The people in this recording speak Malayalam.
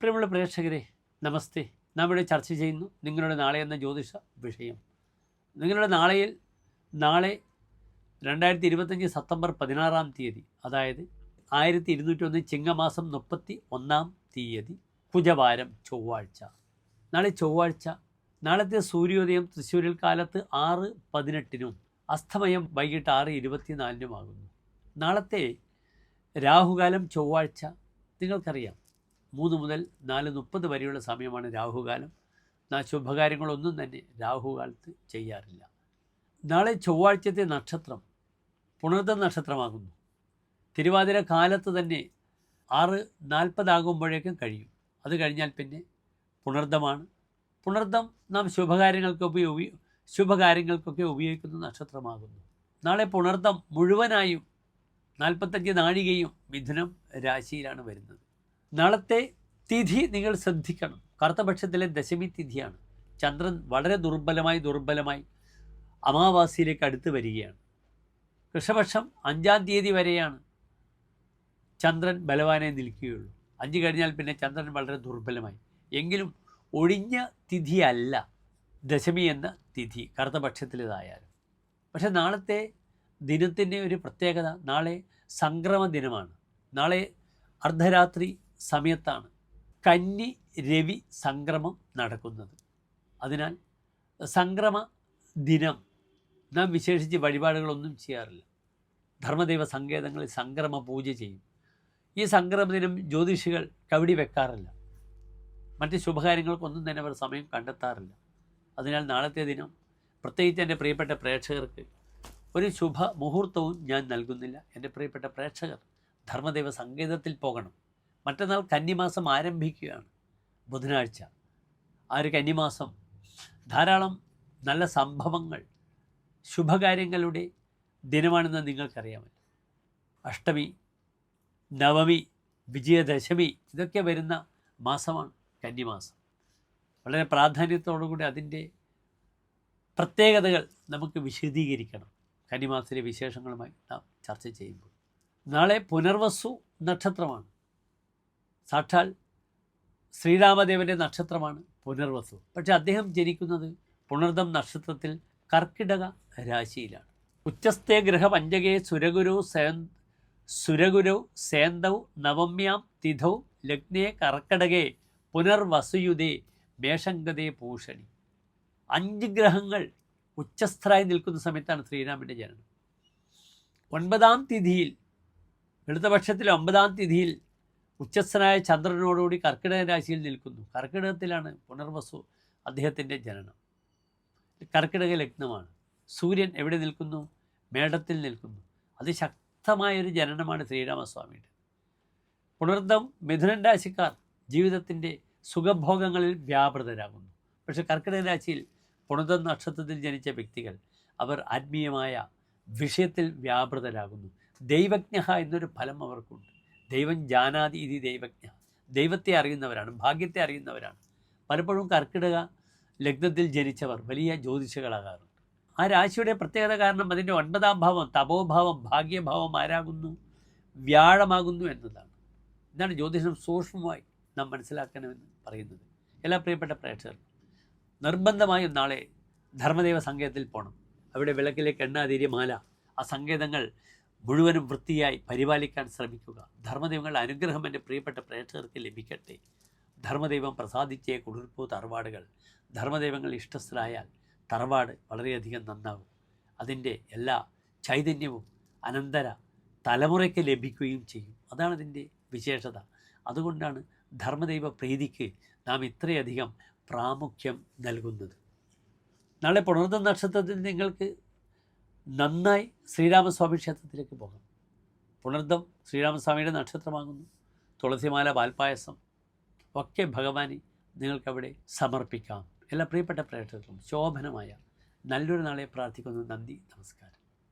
പ്രിയമുള്ള പ്രേക്ഷകരെ, നമസ്തേ. നാം ഇവിടെ ചർച്ച ചെയ്യുന്നു നിങ്ങളുടെ നാളെ എന്ന ജ്യോതിഷ വിഷയം. നിങ്ങളുടെ നാളെ 2025 സെപ്റ്റംബർ 16 അതായത് 1201 ചിങ്ങമാസം 31 കുജവാരം ചൊവ്വാഴ്ച. നാളെ ചൊവ്വാഴ്ച. നാളത്തെ സൂര്യോദയം തൃശ്ശൂരിൽ കാലത്ത് 6:18 അസ്തമയം വൈകിട്ട് 6:24 നാളത്തെ രാഹുകാലം ചൊവ്വാഴ്ച നിങ്ങൾക്കറിയാം, 3 മുതൽ 4:30 വരെയുള്ള സമയമാണ് രാഹുകാലം. ശുഭകാര്യങ്ങളൊന്നും തന്നെ രാഹുകാലത്ത് ചെയ്യാറില്ല. നാളെ ചൊവ്വാഴ്ചത്തെ നക്ഷത്രം പുണർദം നക്ഷത്രമാകുന്നു. തിരുവാതിര കാലത്ത് തന്നെ 6:40 കഴിയും. അത് കഴിഞ്ഞാൽ പിന്നെ പുണർദമാണ്. പുണർദം നാം ശുഭകാര്യങ്ങൾക്കൊക്കെ ഉപയോഗിക്കുന്ന നക്ഷത്രമാകുന്നു. നാളെ പുണർദം മുഴുവനായും 45 നാഴികയും മിഥുനം രാശിയിലാണ് വരുന്നത്. നാളത്തെ തിഥി നിങ്ങൾ ശ്രദ്ധിക്കണം. കറുത്തപക്ഷത്തിലെ ദശമി തിഥിയാണ്. ചന്ദ്രൻ വളരെ ദുർബലമായി അമാവാസിയിലേക്ക് അടുത്ത് വരികയാണ്. കൃഷ്ണപക്ഷം 5 തീയതി വരെയാണ് ചന്ദ്രൻ ബലവാനായി നിൽക്കുകയുള്ളൂ. 5 കഴിഞ്ഞാൽ പിന്നെ ചന്ദ്രൻ വളരെ ദുർബലമായി. എങ്കിലും ഒഴിഞ്ഞ തിഥിയല്ല ദശമി എന്ന തിഥി, കറുത്തപക്ഷത്തിലേതായാലും. പക്ഷെ നാളത്തെ ദിനത്തിൻ്റെ ഒരു പ്രത്യേകത, നാളെ സംക്രമ ദിനമാണ്. നാളെ അർദ്ധരാത്രി സമയത്താണ് കന്നി രവി സംക്രമം നടക്കുന്നത്. അതിനാൽ സംക്രമ ദിനം നാം വിശേഷിച്ച് വഴിപാടുകളൊന്നും ചെയ്യാറില്ല. ധർമ്മദൈവ സങ്കേതങ്ങളിൽ സംക്രമ പൂജ ചെയ്യും. ഈ സംക്രമ ദിനം ജ്യോതിഷികൾ കവടി വെക്കാറില്ല. മറ്റ് ശുഭകാര്യങ്ങൾക്കൊന്നും തന്നെ അവർ സമയം കണ്ടെത്താറില്ല. അതിനാൽ നാളത്തെ ദിനം പ്രത്യേകിച്ച് എൻ്റെ പ്രിയപ്പെട്ട പ്രേക്ഷകർക്ക് ഒരു ശുഭ മുഹൂർത്തവും ഞാൻ നൽകുന്നില്ല. എൻ്റെ പ്രിയപ്പെട്ട പ്രേക്ഷകർ ധർമ്മദൈവ സങ്കേതത്തിൽ പോകണം. മറ്റന്നാൾ കന്നിമാസം ആരംഭിക്കുകയാണ്, ബുധനാഴ്ച. ആ ഒരു കന്നിമാസം ധാരാളം നല്ല സംഭവങ്ങൾ, ശുഭകാര്യങ്ങളുടെ ദിനമാണെന്ന് നിങ്ങൾക്കറിയാമല്ലോ. അഷ്ടമി, നവമി, വിജയദശമി ഇതൊക്കെ വരുന്ന മാസമാണ് കന്നിമാസം. വളരെ പ്രാധാന്യത്തോടുകൂടി അതിൻ്റെ പ്രത്യേകതകൾ നമുക്ക് വിശദീകരിക്കണം. കന്നിമാസത്തിലെ വിശേഷങ്ങളുമായി നാം ചർച്ച ചെയ്യുമ്പോൾ നാളെ പുനർവസു നക്ഷത്രമാണ്. സാക്ഷാൽ ശ്രീരാമദേവൻ്റെ നക്ഷത്രമാണ് പുനർവസു. പക്ഷെ അദ്ദേഹം ജനിക്കുന്നത് പുണർദം നക്ഷത്രത്തിൽ കർക്കിടക രാശിയിലാണ്. ഉച്ചസ്ഥേ ഗ്രഹ പഞ്ചകേ സുരഗുരൗ സേന്തൗ നവമ്യാം തിഥൗ ലഗ്നേ കർക്കടകേ പുനർവസുയുതേ മേഷങ്കതേ പൂഷണി. 5 ഗ്രഹങ്ങൾ ഉച്ചസ്ഥരായി നിൽക്കുന്ന സമയത്താണ് ശ്രീരാമൻ്റെ ജനനം. 9-ാം തിഥിയിൽ, വെളുത്തപക്ഷത്തിൽ 9-ാം തിഥിയിൽ ഉച്ചസ്ഥനായ ചന്ദ്രനോടുകൂടി കർക്കിടക രാശിയിൽ നിൽക്കുന്നു. കർക്കിടകത്തിലാണ് പുനർവസു അദ്ദേഹത്തിൻ്റെ ജനനം. കർക്കിടക ലഗ്നമാണ്. സൂര്യൻ എവിടെ നിൽക്കുന്നു? മേടത്തിൽ നിൽക്കുന്നു. അതിശക്തമായൊരു ജനനമാണ് ശ്രീരാമസ്വാമിയുടെ. പുണർദം മിഥുനൻ രാശിക്കാർ ജീവിതത്തിൻ്റെ സുഖഭോഗങ്ങളിൽ വ്യാപൃതരാകുന്നു. പക്ഷേ കർക്കിടക രാശിയിൽ പുണർദം നക്ഷത്രത്തിൽ ജനിച്ച വ്യക്തികൾ അവർ ആത്മീയമായ വിഷയത്തിൽ വ്യാപൃതരാകുന്നു. ദൈവജ്ഞ എന്നൊരു ഫലം അവർക്കുണ്ട്. ദൈവം ജാനാതി ഇതി ദൈവജ്ഞ. ദൈവത്തെ അറിയുന്നവരാണ്, ഭാഗ്യത്തെ അറിയുന്നവരാണ്. പലപ്പോഴും കർക്കിടക ലഗ്നത്തിൽ ജനിച്ചവർ വലിയ ജ്യോതിഷികളാകാറുണ്ട്. ആ രാശിയുടെ പ്രത്യേകത കാരണം അതിൻ്റെ 9-ാം ഭാവം, തപോഭാവം, ഭാഗ്യഭാവം ആരാകുന്നു? വ്യാഴമാകുന്നു എന്നതാണ്. ഇതാണ് ജ്യോതിഷം സൂക്ഷ്മമായി നാം മനസ്സിലാക്കണമെന്ന് പറയുന്നത്. എല്ലാ പ്രിയപ്പെട്ട പ്രേക്ഷകർക്കും നിർബന്ധമായും നാളെ ധർമ്മദൈവ സങ്കേതത്തിൽ പോകണം. അവിടെ വിളക്കിലേക്ക് എണ്ണാതിരി മാല, ആ സങ്കേതങ്ങൾ മുഴുവനും വൃത്തിയായി പരിപാലിക്കാൻ ശ്രമിക്കുക. ധർമ്മദൈവങ്ങളുടെ അനുഗ്രഹം എൻ്റെ പ്രിയപ്പെട്ട പ്രേക്ഷകർക്ക് ലഭിക്കട്ടെ. ധർമ്മദൈവം പ്രസാദിച്ചേ കുളിർപ്പൂ തറവാടുകൾ. ധർമ്മദൈവങ്ങൾ ഇഷ്ടസ്ഥരായാൽ തറവാട് വളരെയധികം നന്നാകും. അതിൻ്റെ എല്ലാ ചൈതന്യവും അനന്തര തലമുറയ്ക്ക് ലഭിക്കുകയും ചെയ്യും. അതാണ് അതിൻ്റെ വിശേഷത. അതുകൊണ്ടാണ് ധർമ്മദൈവ പ്രീതിക്ക് നാം ഇത്രയധികം പ്രാമുഖ്യം നൽകുന്നത്. നാളെ പുണർദം നക്ഷത്രത്തിൽ നിങ്ങൾക്ക് നന്നായി ശ്രീരാമസ്വാമി ക്ഷേത്രത്തിലേക്ക് പോകാം. പുണർദം ശ്രീരാമസ്വാമിയുടെ നക്ഷത്രമാകുന്നു. തുളസിമാല, പാൽപ്പായസം ഒക്കെ ഭഗവാനെ നിങ്ങൾക്കവിടെ സമർപ്പിക്കാം. എല്ലാ പ്രിയപ്പെട്ട പ്രേക്ഷകർക്കും ശോഭനമായ നല്ലൊരു നാളെ പ്രാർത്ഥിക്കുന്നു. നന്ദി, നമസ്കാരം.